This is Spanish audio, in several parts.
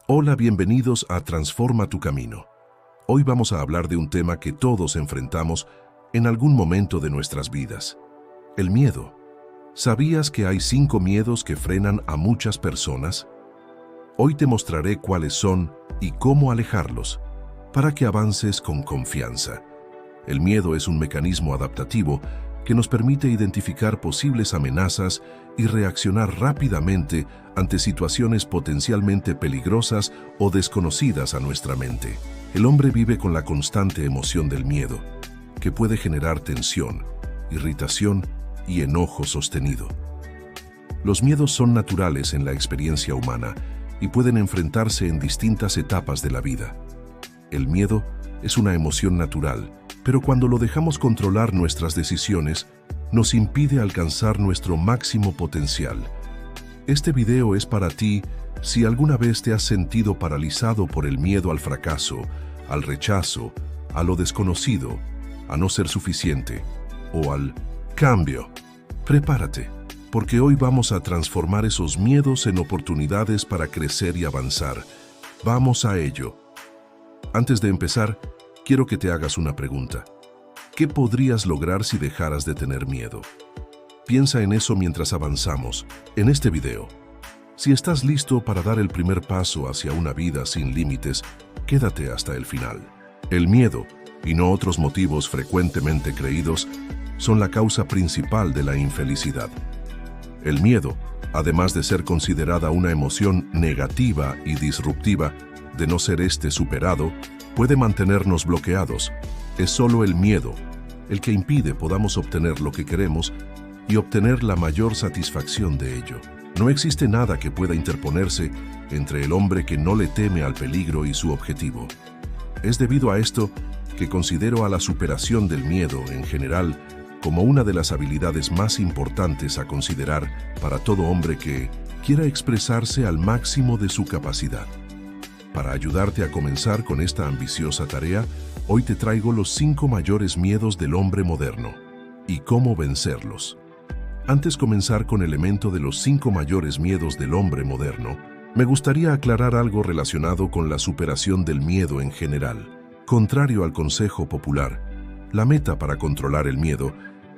Hola, bienvenidos a Transforma tu Camino. Hoy vamos a hablar de un tema que todos enfrentamos en algún momento de nuestras vidas: el miedo. ¿Sabías que hay 5 miedos que frenan a muchas personas? Hoy te mostraré cuáles son y cómo alejarlos, para que avances con confianza. El miedo es un mecanismo adaptativo que nos permite identificar posibles amenazas y reaccionar rápidamente ante situaciones potencialmente peligrosas o desconocidas a nuestra mente. El hombre vive con la constante emoción del miedo, que puede generar tensión, irritación y enojo sostenido. Los miedos son naturales en la experiencia humana y pueden enfrentarse en distintas etapas de la vida. El miedo es una emoción natural, pero cuando lo dejamos controlar nuestras decisiones, nos impide alcanzar nuestro máximo potencial. Este video es para ti si alguna vez te has sentido paralizado por el miedo al fracaso, al rechazo, a lo desconocido, a no ser suficiente o al cambio. Prepárate, porque hoy vamos a transformar esos miedos en oportunidades para crecer y avanzar. Vamos a ello. Antes de empezar, quiero que te hagas una pregunta. ¿Qué podrías lograr si dejaras de tener miedo? Piensa en eso mientras avanzamos en este video. Si estás listo para dar el primer paso hacia una vida sin límites, quédate hasta el final. El miedo, y no otros motivos frecuentemente creídos, son la causa principal de la infelicidad. El miedo, además de ser considerada una emoción negativa y disruptiva, de no ser superado, puede mantenernos bloqueados. Es solo el miedo el que impide podamos obtener lo que queremos y obtener la mayor satisfacción de ello. No existe nada que pueda interponerse entre el hombre que no le teme al peligro y su objetivo. Es debido a esto que considero a la superación del miedo en general como una de las habilidades más importantes a considerar para todo hombre que quiera expresarse al máximo de su capacidad. Para ayudarte a comenzar con esta ambiciosa tarea, hoy te traigo los 5 mayores miedos del hombre moderno y cómo vencerlos. Antes de comenzar con el elemento de los 5 mayores miedos del hombre moderno, me gustaría aclarar algo relacionado con la superación del miedo en general. Contrario al consejo popular, la meta para controlar el miedo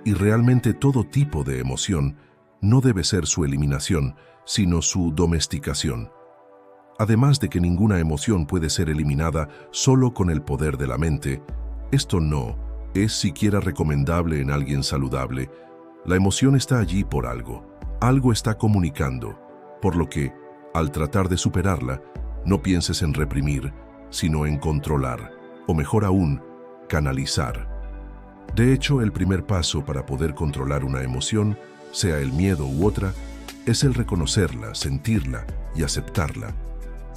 y realmente todo tipo de emoción no debe ser su eliminación, sino su domesticación. Además de que ninguna emoción puede ser eliminada solo con el poder de la mente, esto no es siquiera recomendable en alguien saludable. La emoción está allí por algo está comunicando, por lo que, al tratar de superarla, no pienses en reprimir, sino en controlar, o mejor aún, canalizar. De hecho, el primer paso para poder controlar una emoción, sea el miedo u otra, es el reconocerla, sentirla y aceptarla.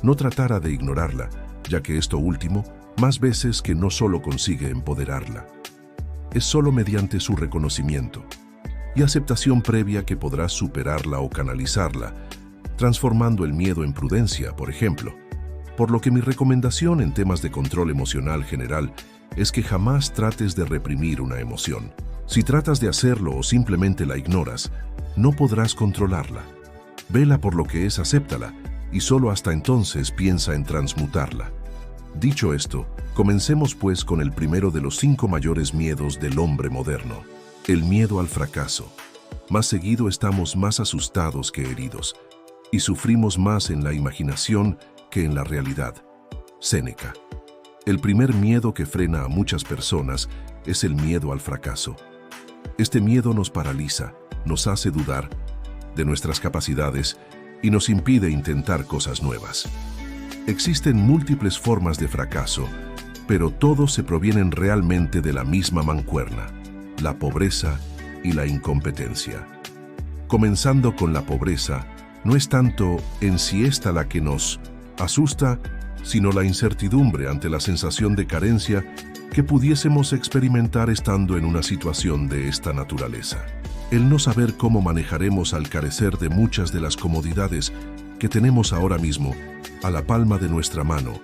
No tratara de ignorarla, ya que esto último, más veces que no solo consigue empoderarla. Es solo mediante su reconocimiento y aceptación previa que podrás superarla o canalizarla, transformando el miedo en prudencia, por ejemplo. Por lo que mi recomendación en temas de control emocional general es que jamás trates de reprimir una emoción. Si tratas de hacerlo o simplemente la ignoras, no podrás controlarla. Vela por lo que es, acéptala, y solo hasta entonces piensa en transmutarla. Dicho esto, comencemos pues con el primero de los 5 mayores miedos del hombre moderno: el miedo al fracaso. Más seguido estamos más asustados que heridos, y sufrimos más en la imaginación que en la realidad. Séneca. El primer miedo que frena a muchas personas es el miedo al fracaso. Este miedo nos paraliza, nos hace dudar de nuestras capacidades y nos impide intentar cosas nuevas. Existen múltiples formas de fracaso, pero todos se provienen realmente de la misma mancuerna: la pobreza y la incompetencia. Comenzando con la pobreza, no es tanto en sí esta la que nos asusta, sino la incertidumbre ante la sensación de carencia que pudiésemos experimentar estando en una situación de esta naturaleza. El no saber cómo manejaremos al carecer de muchas de las comodidades que tenemos ahora mismo a la palma de nuestra mano,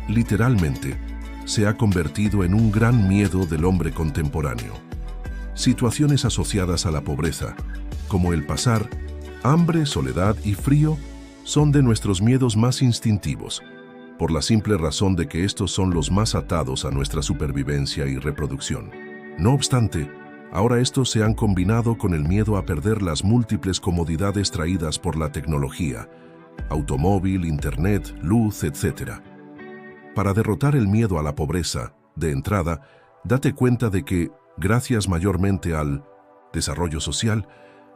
literalmente, se ha convertido en un gran miedo del hombre contemporáneo. Situaciones asociadas a la pobreza, como el pasar hambre, soledad y frío, son de nuestros miedos más instintivos, por la simple razón de que estos son los más atados a nuestra supervivencia y reproducción. No obstante, ahora estos se han combinado con el miedo a perder las múltiples comodidades traídas por la tecnología, automóvil, internet, luz, etc. Para derrotar el miedo a la pobreza, de entrada, date cuenta de que, gracias mayormente al desarrollo social,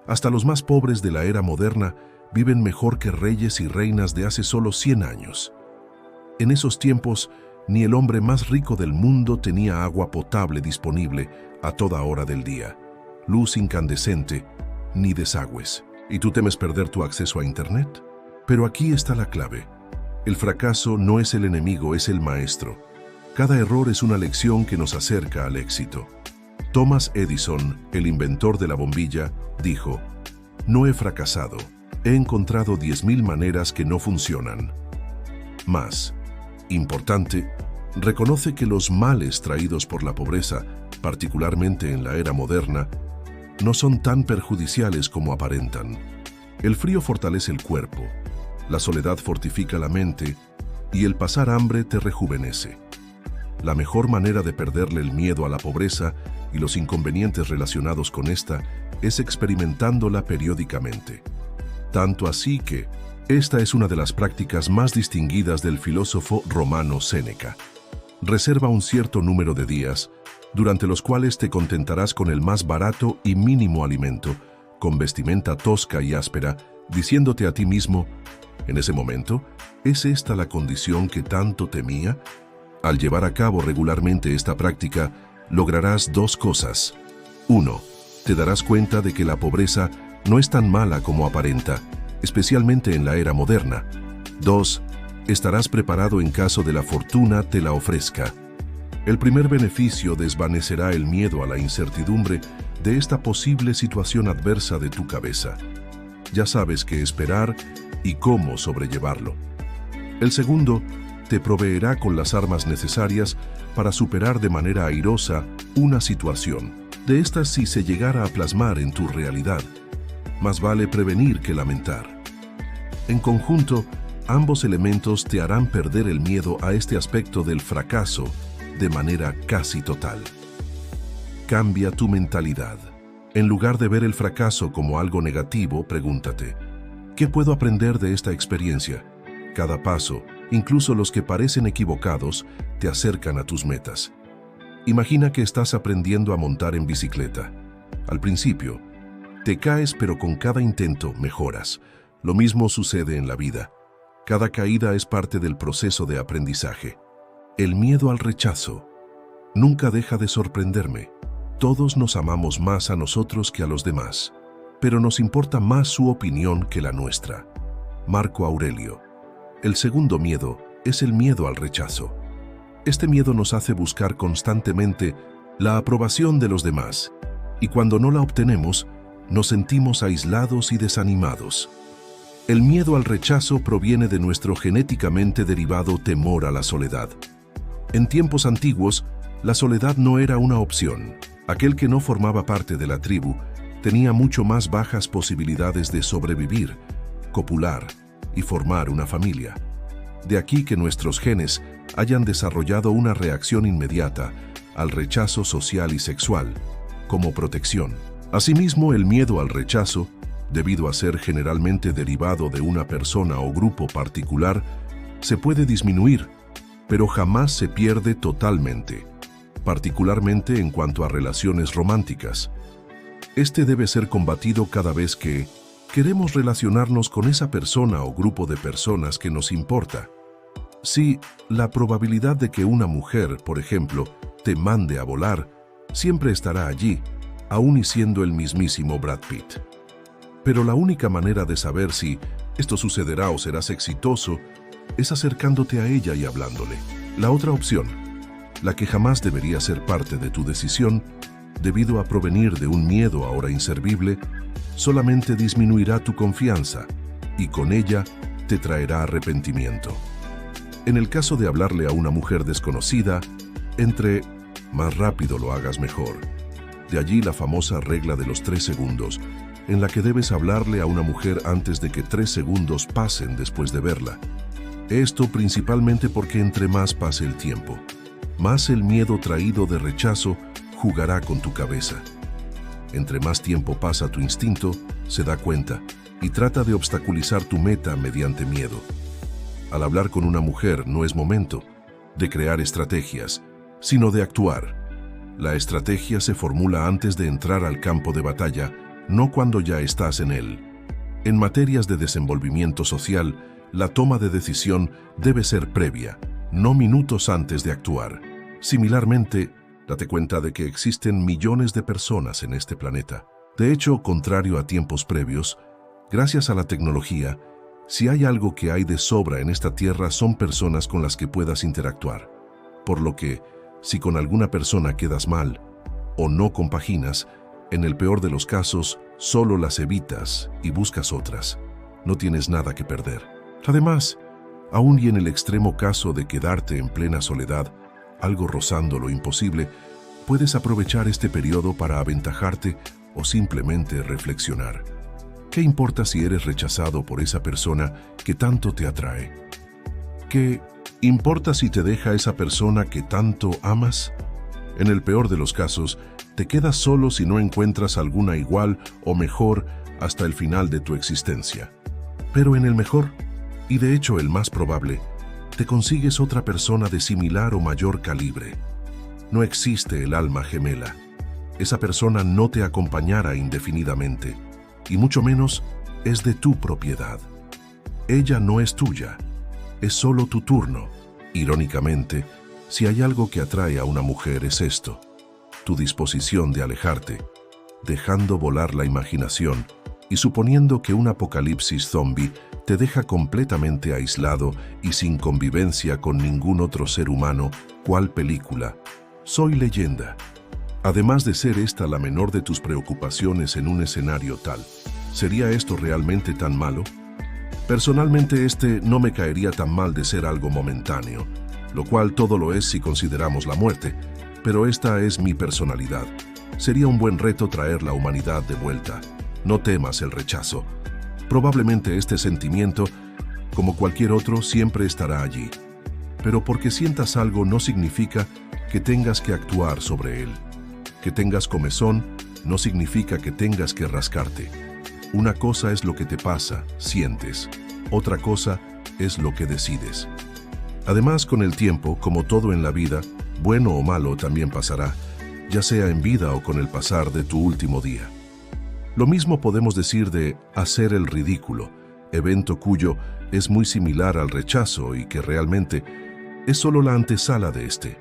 hasta los más pobres de la era moderna viven mejor que reyes y reinas de hace solo 100 años. En esos tiempos, ni el hombre más rico del mundo tenía agua potable disponible a toda hora del día, luz incandescente, ni desagües. ¿Y tú temes perder tu acceso a Internet? Pero aquí está la clave. El fracaso no es el enemigo, es el maestro. Cada error es una lección que nos acerca al éxito. Thomas Edison, el inventor de la bombilla, dijo: «No he fracasado, he encontrado 10.000 maneras que no funcionan». Más importante, reconoce que los males traídos por la pobreza, particularmente en la era moderna, no son tan perjudiciales como aparentan. El frío fortalece el cuerpo, la soledad fortifica la mente y el pasar hambre te rejuvenece. La mejor manera de perderle el miedo a la pobreza y los inconvenientes relacionados con esta es experimentándola periódicamente. Tanto así que esta es una de las prácticas más distinguidas del filósofo romano Séneca. Reserva un cierto número de días, durante los cuales te contentarás con el más barato y mínimo alimento, con vestimenta tosca y áspera, diciéndote a ti mismo: en ese momento, ¿es esta la condición que tanto temía? Al llevar a cabo regularmente esta práctica, lograrás dos cosas. 1. Te darás cuenta de que la pobreza no es tan mala como aparenta, especialmente en la era moderna. 2. Estarás preparado en caso de la fortuna te la ofrezca. El primer beneficio desvanecerá el miedo a la incertidumbre de esta posible situación adversa de tu cabeza. Ya sabes qué esperar y cómo sobrellevarlo. El segundo te proveerá con las armas necesarias para superar de manera airosa una situación. De estas, si se llegara a plasmar en tu realidad, más vale prevenir que lamentar. En conjunto, ambos elementos te harán perder el miedo a este aspecto del fracaso de manera casi total. Cambia tu mentalidad. En lugar de ver el fracaso como algo negativo, pregúntate: ¿qué puedo aprender de esta experiencia? Cada paso, incluso los que parecen equivocados, te acercan a tus metas. Imagina que estás aprendiendo a montar en bicicleta. Al principio, te caes, pero con cada intento mejoras. Lo mismo sucede en la vida. Cada caída es parte del proceso de aprendizaje. El miedo al rechazo nunca deja de sorprenderme. Todos nos amamos más a nosotros que a los demás, pero nos importa más su opinión que la nuestra. Marco Aurelio. El segundo miedo es el miedo al rechazo. Este miedo nos hace buscar constantemente la aprobación de los demás, y cuando no la obtenemos, nos sentimos aislados y desanimados. El miedo al rechazo proviene de nuestro genéticamente derivado temor a la soledad. En tiempos antiguos, la soledad no era una opción. Aquel que no formaba parte de la tribu tenía mucho más bajas posibilidades de sobrevivir, copular y formar una familia. De aquí que nuestros genes hayan desarrollado una reacción inmediata al rechazo social y sexual, como protección. Asimismo, el miedo al rechazo, debido a ser generalmente derivado de una persona o grupo particular, se puede disminuir, pero jamás se pierde totalmente, particularmente en cuanto a relaciones románticas. Este debe ser combatido cada vez que queremos relacionarnos con esa persona o grupo de personas que nos importa. Sí, la probabilidad de que una mujer, por ejemplo, te mande a volar, siempre estará allí, aun y siendo el mismísimo Brad Pitt. Pero la única manera de saber si esto sucederá o serás exitoso es acercándote a ella y hablándole. La otra opción, la que jamás debería ser parte de tu decisión, debido a provenir de un miedo ahora inservible, solamente disminuirá tu confianza y con ella te traerá arrepentimiento. En el caso de hablarle a una mujer desconocida, entre más rápido lo hagas mejor. De allí la famosa regla de los 3 segundos. en la que debes hablarle a una mujer antes de que 3 segundos pasen después de verla. Esto principalmente porque entre más pase el tiempo, más el miedo traído de rechazo jugará con tu cabeza. Entre más tiempo pasa, tu instinto se da cuenta y trata de obstaculizar tu meta mediante miedo. Al hablar con una mujer no es momento de crear estrategias, sino de actuar. La estrategia se formula antes de entrar al campo de batalla, no cuando ya estás en él. En materias de desenvolvimiento social, la toma de decisión debe ser previa, no minutos antes de actuar. Similarmente, date cuenta de que existen millones de personas en este planeta. De hecho, contrario a tiempos previos, gracias a la tecnología, si hay algo que hay de sobra en esta tierra son personas con las que puedas interactuar. Por lo que, si con alguna persona quedas mal o no compaginas, en el peor de los casos, solo las evitas y buscas otras. No tienes nada que perder. Además, aún y en el extremo caso de quedarte en plena soledad, algo rozando lo imposible, puedes aprovechar este periodo para aventajarte o simplemente reflexionar. ¿Qué importa si eres rechazado por esa persona que tanto te atrae? ¿Qué importa si te deja esa persona que tanto amas? En el peor de los casos, te quedas solo si no encuentras alguna igual o mejor hasta el final de tu existencia. Pero en el mejor, y de hecho el más probable, te consigues otra persona de similar o mayor calibre. No existe el alma gemela. Esa persona no te acompañará indefinidamente, y mucho menos es de tu propiedad. Ella no es tuya, es solo tu turno. Irónicamente, si hay algo que atrae a una mujer es esto: tu disposición de alejarte, dejando volar la imaginación y suponiendo que un apocalipsis zombie te deja completamente aislado y sin convivencia con ningún otro ser humano. ¿Cuál película? Soy Leyenda. Además de ser esta la menor de tus preocupaciones en un escenario tal, ¿sería esto realmente tan malo? Personalmente no me caería tan mal de ser algo momentáneo, lo cual todo lo es si consideramos la muerte, pero esta es mi personalidad. Sería un buen reto traer la humanidad de vuelta. No temas el rechazo. Probablemente este sentimiento, como cualquier otro, siempre estará allí. Pero porque sientas algo no significa que tengas que actuar sobre él. Que tengas comezón no significa que tengas que rascarte. Una cosa es lo que te pasa, sientes. Otra cosa es lo que decides. Además, con el tiempo, como todo en la vida, bueno o malo también pasará, ya sea en vida o con el pasar de tu último día. Lo mismo podemos decir de hacer el ridículo, evento cuyo es muy similar al rechazo y que realmente es solo la antesala de este.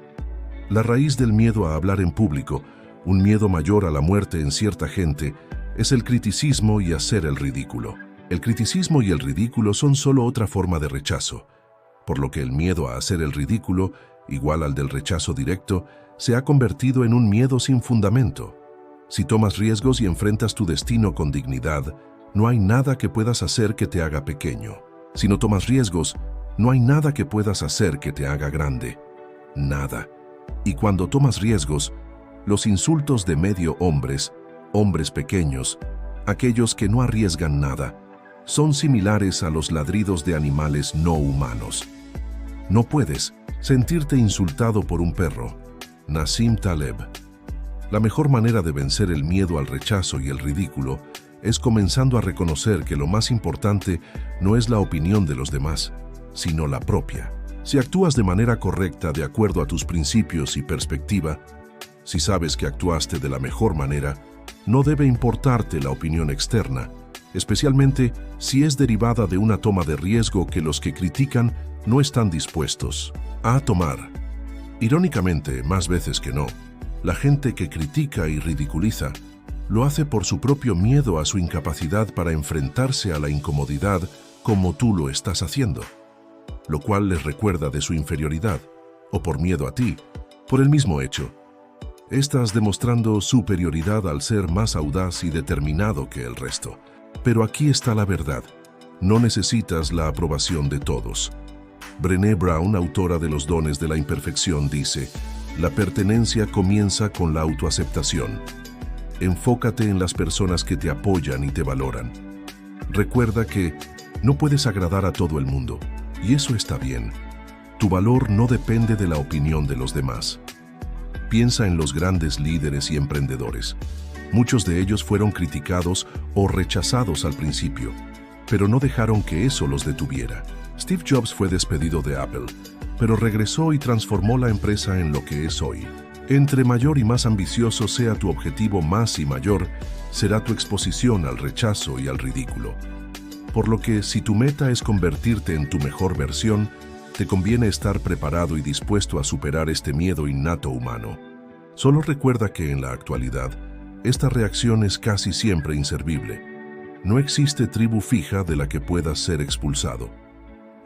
La raíz del miedo a hablar en público, un miedo mayor a la muerte en cierta gente, es el criticismo y hacer el ridículo. El criticismo y el ridículo son solo otra forma de rechazo, por lo que el miedo a hacer el ridículo, igual al del rechazo directo, se ha convertido en un miedo sin fundamento. Si tomas riesgos y enfrentas tu destino con dignidad, no hay nada que puedas hacer que te haga pequeño. Si no tomas riesgos, no hay nada que puedas hacer que te haga grande. Nada. Y cuando tomas riesgos, los insultos de medio hombres pequeños, aquellos que no arriesgan nada, son similares a los ladridos de animales no humanos. No puedes sentirte insultado por un perro. Nassim Taleb. La mejor manera de vencer el miedo al rechazo y el ridículo es comenzando a reconocer que lo más importante no es la opinión de los demás, sino la propia. Si actúas de manera correcta de acuerdo a tus principios y perspectiva, si sabes que actuaste de la mejor manera, no debe importarte la opinión externa, especialmente si es derivada de una toma de riesgo que los que critican no están dispuestos a tomar. Irónicamente, más veces que no, la gente que critica y ridiculiza lo hace por su propio miedo a su incapacidad para enfrentarse a la incomodidad como tú lo estás haciendo, lo cual les recuerda de su inferioridad, o por miedo a ti, por el mismo hecho. Estás demostrando superioridad al ser más audaz y determinado que el resto. Pero aquí está la verdad. No necesitas la aprobación de todos. Brené Brown, autora de Los dones de la imperfección, dice: la pertenencia comienza con la autoaceptación. enfócate en las personas que te apoyan y te valoran. Recuerda que no puedes agradar a todo el mundo, y eso está bien. Tu valor no depende de la opinión de los demás. Piensa en los grandes líderes y emprendedores. Muchos de ellos fueron criticados o rechazados al principio, pero no dejaron que eso los detuviera. Steve Jobs fue despedido de Apple, pero regresó y transformó la empresa en lo que es hoy. Entre mayor y más ambicioso sea tu objetivo, más y mayor será tu exposición al rechazo y al ridículo. Por lo que, si tu meta es convertirte en tu mejor versión, te conviene estar preparado y dispuesto a superar este miedo innato humano. Solo recuerda que en la actualidad, esta reacción es casi siempre inservible. No existe tribu fija de la que puedas ser expulsado.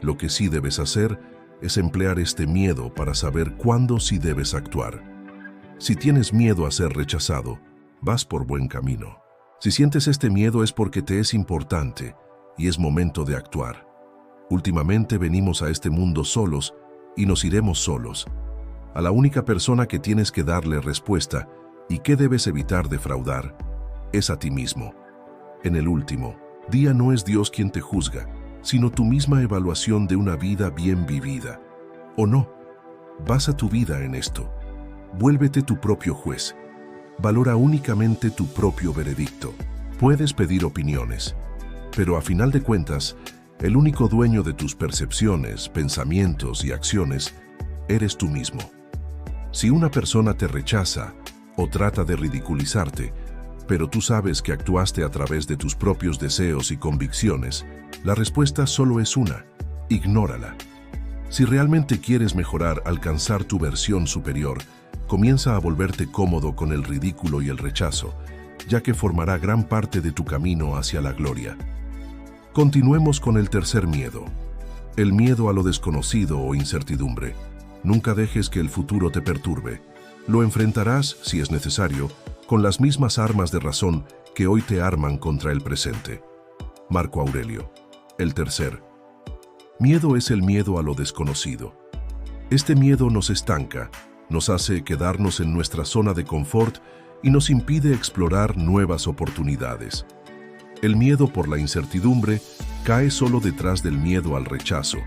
Lo que sí debes hacer es emplear este miedo para saber cuándo sí debes actuar. Si tienes miedo a ser rechazado, vas por buen camino. Si sientes este miedo es porque te es importante y es momento de actuar. Últimamente venimos a este mundo solos y nos iremos solos. A la única persona que tienes que darle respuesta y que debes evitar defraudar es a ti mismo. En el último día no es Dios quien te juzga, sino tu misma evaluación de una vida bien vivida. ¿O no? Basa tu vida en esto. Vuélvete tu propio juez. Valora únicamente tu propio veredicto. Puedes pedir opiniones, pero a final de cuentas, el único dueño de tus percepciones, pensamientos y acciones eres tú mismo. Si una persona te rechaza o trata de ridiculizarte, pero tú sabes que actuaste a través de tus propios deseos y convicciones, la respuesta solo es una: ignórala. Si realmente quieres mejorar, alcanzar tu versión superior, comienza a volverte cómodo con el ridículo y el rechazo, ya que formará gran parte de tu camino hacia la gloria. Continuemos con el tercer miedo, el miedo a lo desconocido o incertidumbre. Nunca dejes que el futuro te perturbe. Lo enfrentarás, si es necesario, con las mismas armas de razón que hoy te arman contra el presente. Marco Aurelio. El tercer miedo es el miedo a lo desconocido. Este miedo nos estanca, nos hace quedarnos en nuestra zona de confort y nos impide explorar nuevas oportunidades. El miedo por la incertidumbre cae solo detrás del miedo al rechazo.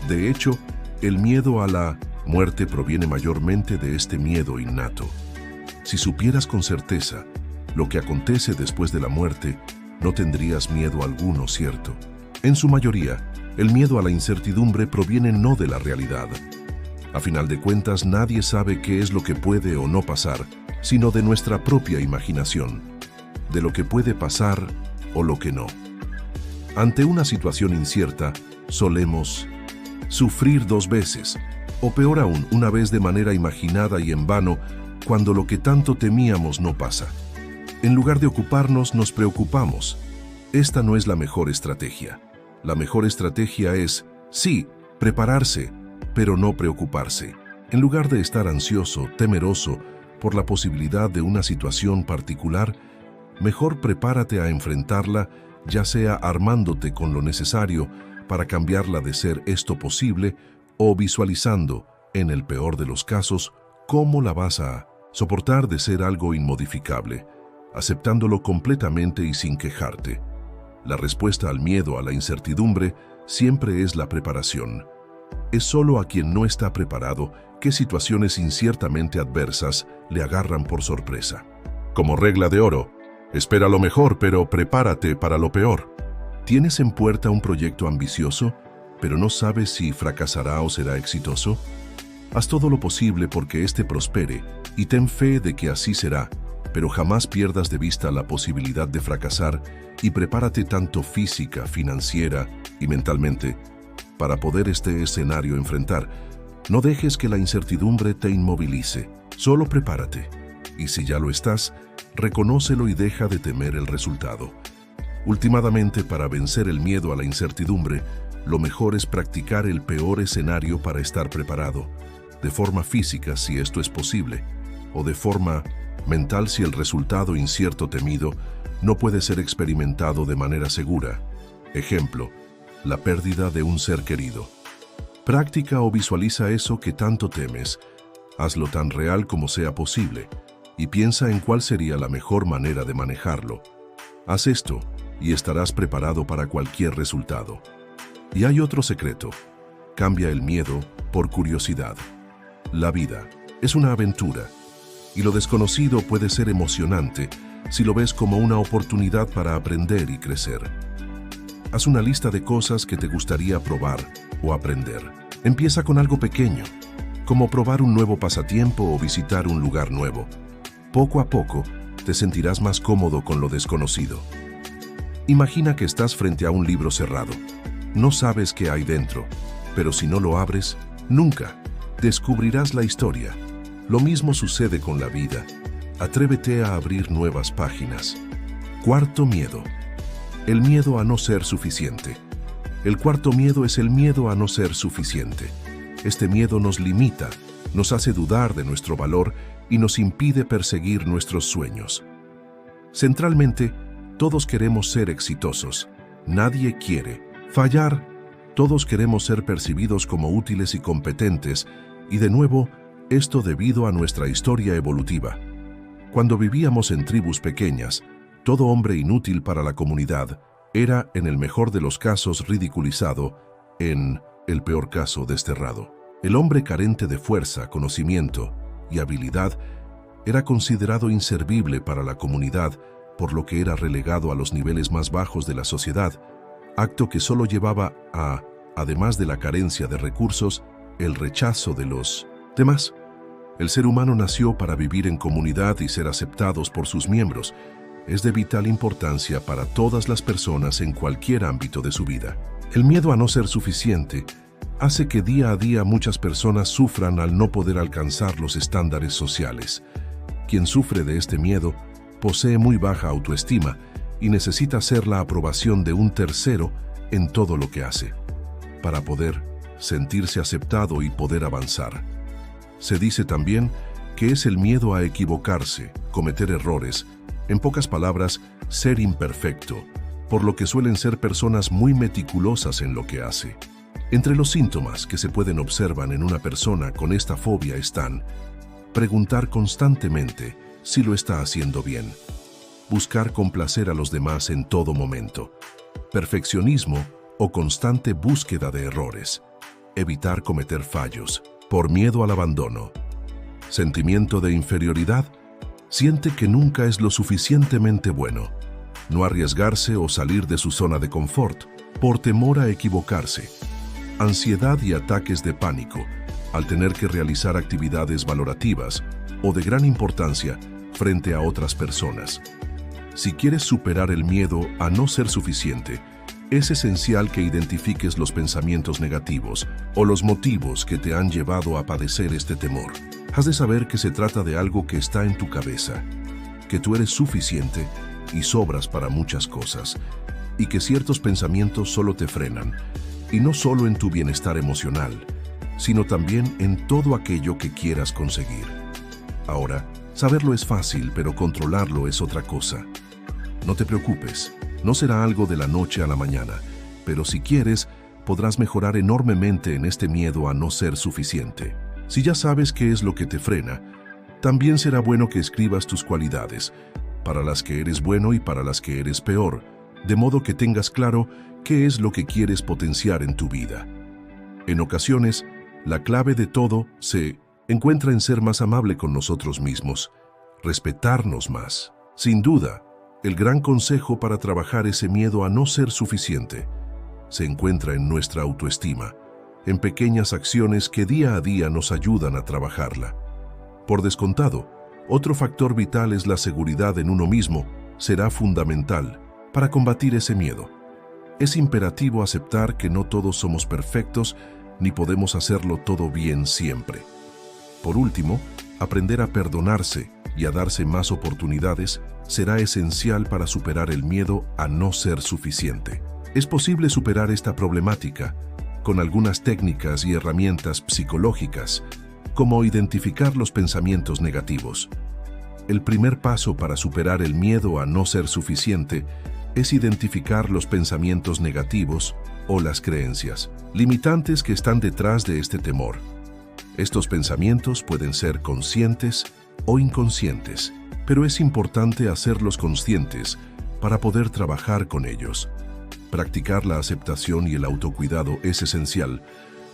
De hecho, el miedo a la muerte proviene mayormente de este miedo innato. Si supieras con certeza lo que acontece después de la muerte, no tendrías miedo alguno, ¿cierto? En su mayoría, el miedo a la incertidumbre proviene no de la realidad. A final de cuentas, nadie sabe qué es lo que puede o no pasar, sino de nuestra propia imaginación, de lo que puede pasar o lo que no. Ante una situación incierta, solemos sufrir dos veces, o peor aún, una vez de manera imaginada y en vano, cuando lo que tanto temíamos no pasa. En lugar de ocuparnos, nos preocupamos. Esta no es la mejor estrategia. La mejor estrategia es, sí, prepararse, pero no preocuparse. En lugar de estar ansioso, temeroso por la posibilidad de una situación particular, mejor prepárate a enfrentarla, ya sea armándote con lo necesario para cambiarla de ser esto posible o visualizando, en el peor de los casos, cómo la vas a soportar de ser algo inmodificable, aceptándolo completamente y sin quejarte. La respuesta al miedo a la incertidumbre siempre es la preparación. Es solo a quien no está preparado que situaciones inciertamente adversas le agarran por sorpresa. Como regla de oro, espera lo mejor, pero prepárate para lo peor. ¿Tienes en puerta un proyecto ambicioso, pero no sabes si fracasará o será exitoso? Haz todo lo posible porque éste prospere y ten fe de que así será, pero jamás pierdas de vista la posibilidad de fracasar y prepárate tanto física, financiera y mentalmente para poder este escenario enfrentar. No dejes que la incertidumbre te inmovilice, solo prepárate. Y si ya lo estás, reconócelo y deja de temer el resultado. Últimamente, para vencer el miedo a la incertidumbre, lo mejor es practicar el peor escenario para estar preparado, de forma física si esto es posible, o de forma mental si el resultado incierto temido no puede ser experimentado de manera segura. Ejemplo, la pérdida de un ser querido. Practica o visualiza eso que tanto temes. Hazlo tan real como sea posible. y piensa en cuál sería la mejor manera de manejarlo. Haz esto y estarás preparado para cualquier resultado. Y hay otro secreto. Cambia el miedo por curiosidad. La vida es una aventura y lo desconocido puede ser emocionante si lo ves como una oportunidad para aprender y crecer. Haz una lista de cosas que te gustaría probar o aprender. Empieza con algo pequeño, como probar un nuevo pasatiempo o visitar un lugar nuevo. Poco a poco, te sentirás más cómodo con lo desconocido. Imagina que estás frente a un libro cerrado. No sabes qué hay dentro, pero si no lo abres, nunca descubrirás la historia. Lo mismo sucede con la vida. Atrévete a abrir nuevas páginas. Cuarto miedo. El miedo a no ser suficiente. El cuarto miedo es el miedo a no ser suficiente. Este miedo nos limita, nos hace dudar de nuestro valor y nos impide perseguir nuestros sueños. Centralmente, todos queremos ser exitosos. Nadie quiere fallar. Todos queremos ser percibidos como útiles y competentes, y de nuevo, esto debido a nuestra historia evolutiva. Cuando vivíamos en tribus pequeñas, todo hombre inútil para la comunidad era, en el mejor de los casos, ridiculizado, en el peor caso, desterrado. El hombre carente de fuerza, conocimiento y habilidad era considerado inservible para la comunidad, por lo que era relegado a los niveles más bajos de la sociedad, acto que solo llevaba a, además de la carencia de recursos, el rechazo de los demás. El ser humano nació para vivir en comunidad y ser aceptados por sus miembros. Es de vital importancia para todas las personas en cualquier ámbito de su vida. El miedo a no ser suficiente hace que día a día muchas personas sufran al no poder alcanzar los estándares sociales. Quien sufre de este miedo posee muy baja autoestima y necesita ser la aprobación de un tercero en todo lo que hace, para poder sentirse aceptado y poder avanzar. Se dice también que es el miedo a equivocarse, cometer errores, en pocas palabras, ser imperfecto, por lo que suelen ser personas muy meticulosas en lo que hace. Entre los síntomas que se pueden observar en una persona con esta fobia están: preguntar constantemente si lo está haciendo bien, buscar complacer a los demás en todo momento, perfeccionismo o constante búsqueda de errores, evitar cometer fallos, por miedo al abandono, sentimiento de inferioridad, siente que nunca es lo suficientemente bueno, no arriesgarse o salir de su zona de confort, por temor a equivocarse, ansiedad y ataques de pánico, al tener que realizar actividades valorativas o de gran importancia frente a otras personas. Si quieres superar el miedo a no ser suficiente, es esencial que identifiques los pensamientos negativos o los motivos que te han llevado a padecer este temor. Has de saber que se trata de algo que está en tu cabeza, que tú eres suficiente y sobras para muchas cosas, y que ciertos pensamientos solo te frenan, y no solo en tu bienestar emocional, sino también en todo aquello que quieras conseguir. Ahora, saberlo es fácil, pero controlarlo es otra cosa. No te preocupes, no será algo de la noche a la mañana, pero si quieres, podrás mejorar enormemente en este miedo a no ser suficiente. Si ya sabes qué es lo que te frena, también será bueno que escribas tus cualidades, para las que eres bueno y para las que eres peor, de modo que tengas claro qué es lo que quieres potenciar en tu vida. En ocasiones, la clave de todo se encuentra en ser más amable con nosotros mismos, respetarnos más. Sin duda, el gran consejo para trabajar ese miedo a no ser suficiente se encuentra en nuestra autoestima, en pequeñas acciones que día a día nos ayudan a trabajarla. Por descontado, otro factor vital es la seguridad en uno mismo. Será fundamental para combatir ese miedo. Es imperativo aceptar que no todos somos perfectos ni podemos hacerlo todo bien siempre. Por último, aprender a perdonarse y a darse más oportunidades será esencial para superar el miedo a no ser suficiente. Es posible superar esta problemática con algunas técnicas y herramientas psicológicas, como identificar los pensamientos negativos. El primer paso para superar el miedo a no ser suficiente es identificar los pensamientos negativos o las creencias limitantes que están detrás de este temor. Estos pensamientos pueden ser conscientes o inconscientes, pero es importante hacerlos conscientes para poder trabajar con ellos. Practicar la aceptación y el autocuidado es esencial.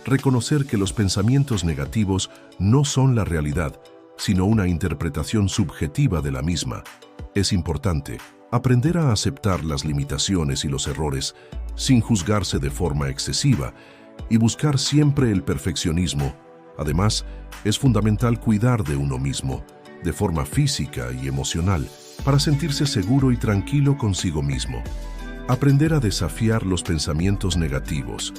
Reconocer que los pensamientos negativos no son la realidad, sino una interpretación subjetiva de la misma. Es importante aprender a aceptar las limitaciones y los errores sin juzgarse de forma excesiva y buscar siempre el perfeccionismo. Además, es fundamental cuidar de uno mismo, de forma física y emocional, para sentirse seguro y tranquilo consigo mismo. Aprender a desafiar los pensamientos negativos.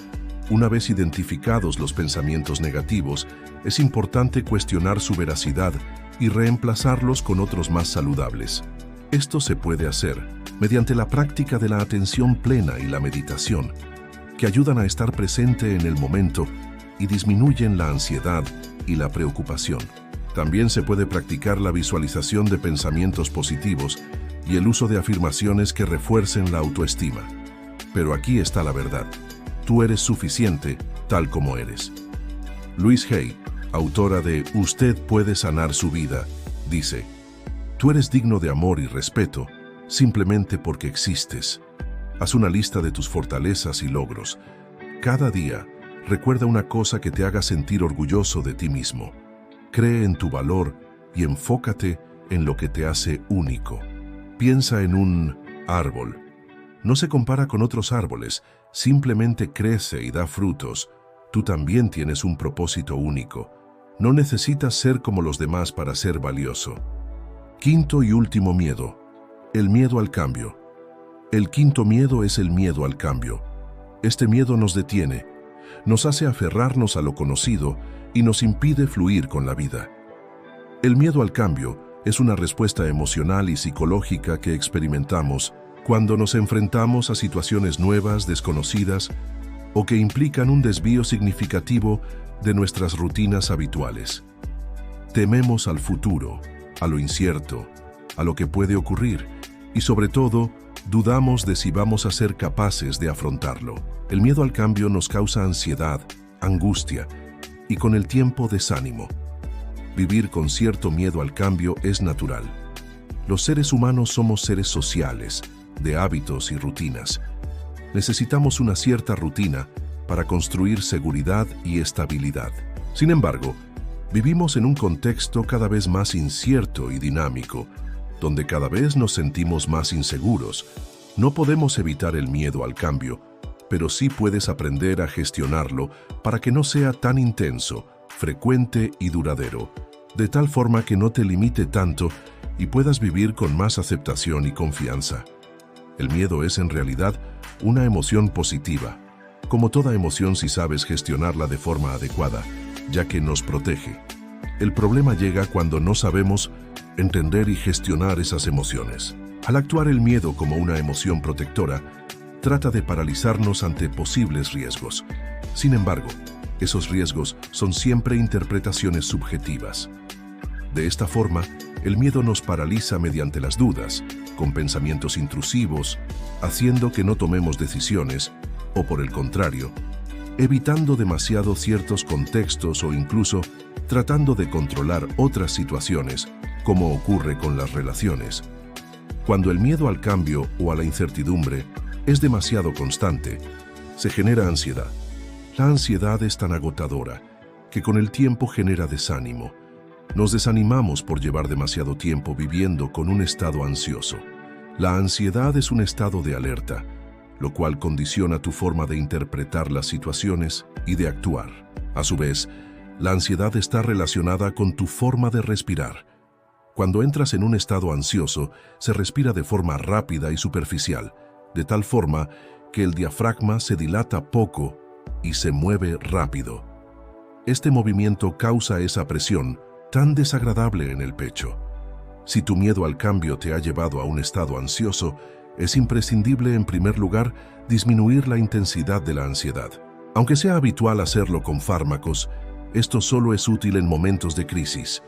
Una vez identificados los pensamientos negativos, es importante cuestionar su veracidad y reemplazarlos con otros más saludables. Esto se puede hacer mediante la práctica de la atención plena y la meditación, que ayudan a estar presente en el momento y disminuyen la ansiedad y la preocupación. También se puede practicar la visualización de pensamientos positivos y el uso de afirmaciones que refuercen la autoestima. Pero aquí está la verdad. Tú eres suficiente tal como eres. Louise Hay, autora de Usted puede sanar su vida, dice: tú eres digno de amor y respeto simplemente porque existes. Haz una lista de tus fortalezas y logros. Cada día, recuerda una cosa que te haga sentir orgulloso de ti mismo. Cree en tu valor y enfócate en lo que te hace único. Piensa en un árbol. No se compara con otros árboles, simplemente crece y da frutos. Tú también tienes un propósito único. No necesitas ser como los demás para ser valioso. Quinto y último miedo: el miedo al cambio. El quinto miedo es el miedo al cambio. Este miedo nos detiene, nos hace aferrarnos a lo conocido y nos impide fluir con la vida. El miedo al cambio es una respuesta emocional y psicológica que experimentamos cuando nos enfrentamos a situaciones nuevas, desconocidas o que implican un desvío significativo de nuestras rutinas habituales. Tememos al futuro, a lo incierto, a lo que puede ocurrir y sobre todo, dudamos de si vamos a ser capaces de afrontarlo. El miedo al cambio nos causa ansiedad, angustia y con el tiempo desánimo. Vivir con cierto miedo al cambio es natural. Los seres humanos somos seres sociales, de hábitos y rutinas. Necesitamos una cierta rutina para construir seguridad y estabilidad. Sin embargo, vivimos en un contexto cada vez más incierto y dinámico, donde cada vez nos sentimos más inseguros. No podemos evitar el miedo al cambio, pero sí puedes aprender a gestionarlo para que no sea tan intenso, frecuente y duradero, de tal forma que no te limite tanto y puedas vivir con más aceptación y confianza. El miedo es en realidad una emoción positiva, como toda emoción si sabes gestionarla de forma adecuada, ya que nos protege. El problema llega cuando no sabemos entender y gestionar esas emociones. Al actuar el miedo como una emoción protectora, trata de paralizarnos ante posibles riesgos. Sin embargo, esos riesgos son siempre interpretaciones subjetivas. De esta forma, el miedo nos paraliza mediante las dudas, con pensamientos intrusivos, haciendo que no tomemos decisiones, o por el contrario, evitando demasiado ciertos contextos o incluso tratando de controlar otras situaciones, como ocurre con las relaciones. Cuando el miedo al cambio o a la incertidumbre es demasiado constante, se genera ansiedad. La ansiedad es tan agotadora que con el tiempo genera desánimo. Nos desanimamos por llevar demasiado tiempo viviendo con un estado ansioso. La ansiedad es un estado de alerta, lo cual condiciona tu forma de interpretar las situaciones y de actuar. A su vez, la ansiedad está relacionada con tu forma de respirar. Cuando entras en un estado ansioso, se respira de forma rápida y superficial, de tal forma que el diafragma se dilata poco y se mueve rápido. Este movimiento causa esa presión tan desagradable en el pecho. Si tu miedo al cambio te ha llevado a un estado ansioso, es imprescindible en primer lugar disminuir la intensidad de la ansiedad. Aunque sea habitual hacerlo con fármacos, esto solo es útil en momentos de crisis.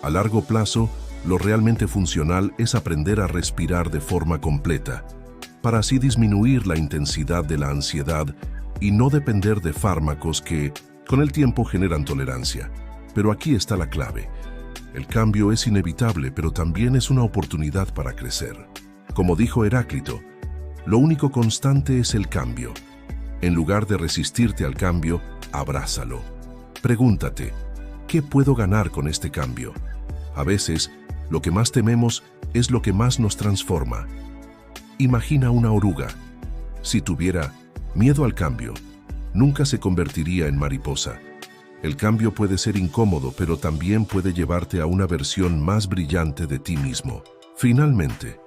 A largo plazo, lo realmente funcional es aprender a respirar de forma completa, para así disminuir la intensidad de la ansiedad y no depender de fármacos que, con el tiempo, generan tolerancia. Pero aquí está la clave. El cambio es inevitable, pero también es una oportunidad para crecer. Como dijo Heráclito, lo único constante es el cambio. En lugar de resistirte al cambio, abrázalo. Pregúntate, ¿qué puedo ganar con este cambio? A veces, lo que más tememos es lo que más nos transforma. Imagina una oruga. Si tuviera miedo al cambio, nunca se convertiría en mariposa. El cambio puede ser incómodo, pero también puede llevarte a una versión más brillante de ti mismo. Finalmente,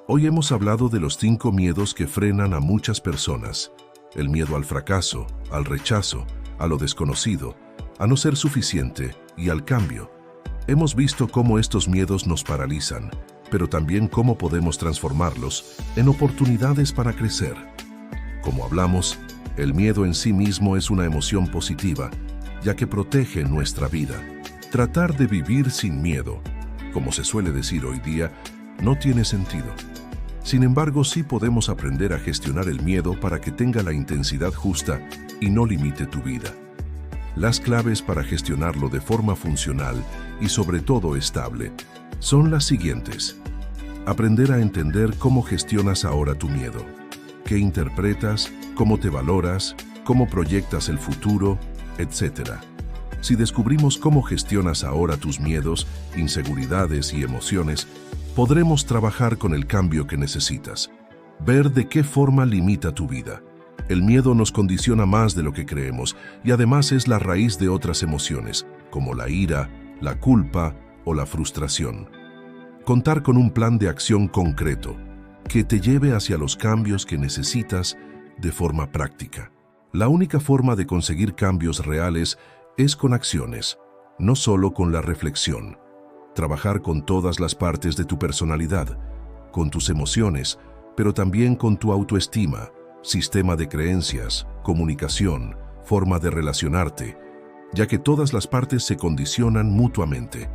hoy hemos hablado de los 5 miedos que frenan a muchas personas. El miedo al fracaso, al rechazo, a lo desconocido, a no ser suficiente y al cambio. Hemos visto cómo estos miedos nos paralizan, pero también cómo podemos transformarlos en oportunidades para crecer. Como hablamos, el miedo en sí mismo es una emoción positiva, ya que protege nuestra vida. Tratar de vivir sin miedo, como se suele decir hoy día, no tiene sentido. Sin embargo, sí podemos aprender a gestionar el miedo para que tenga la intensidad justa y no limite tu vida. Las claves para gestionarlo de forma funcional y sobre todo estable son las siguientes. Aprender a entender cómo gestionas ahora tu miedo, qué interpretas, cómo te valoras, cómo proyectas el futuro, etc. Si descubrimos cómo gestionas ahora tus miedos, inseguridades y emociones, podremos trabajar con el cambio que necesitas. Ver de qué forma limita tu vida. El miedo nos condiciona más de lo que creemos y además es la raíz de otras emociones, como la ira, la culpa o la frustración. Contar con un plan de acción concreto que te lleve hacia los cambios que necesitas de forma práctica. La única forma de conseguir cambios reales es con acciones, no solo con la reflexión. Trabajar con todas las partes de tu personalidad, con tus emociones, pero también con tu autoestima, sistema de creencias, comunicación, forma de relacionarte, ya que todas las partes se condicionan mutuamente.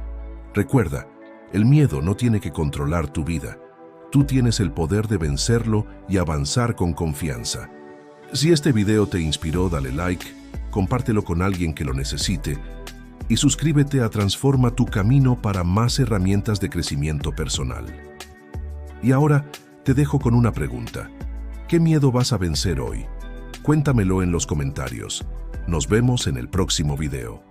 Recuerda, el miedo no tiene que controlar tu vida. Tú tienes el poder de vencerlo y avanzar con confianza. Si este video te inspiró, dale like, compártelo con alguien que lo necesite y suscríbete a Transforma tu Camino para más herramientas de crecimiento personal. Y ahora te dejo con una pregunta. ¿Qué miedo vas a vencer hoy? Cuéntamelo en los comentarios. Nos vemos en el próximo video.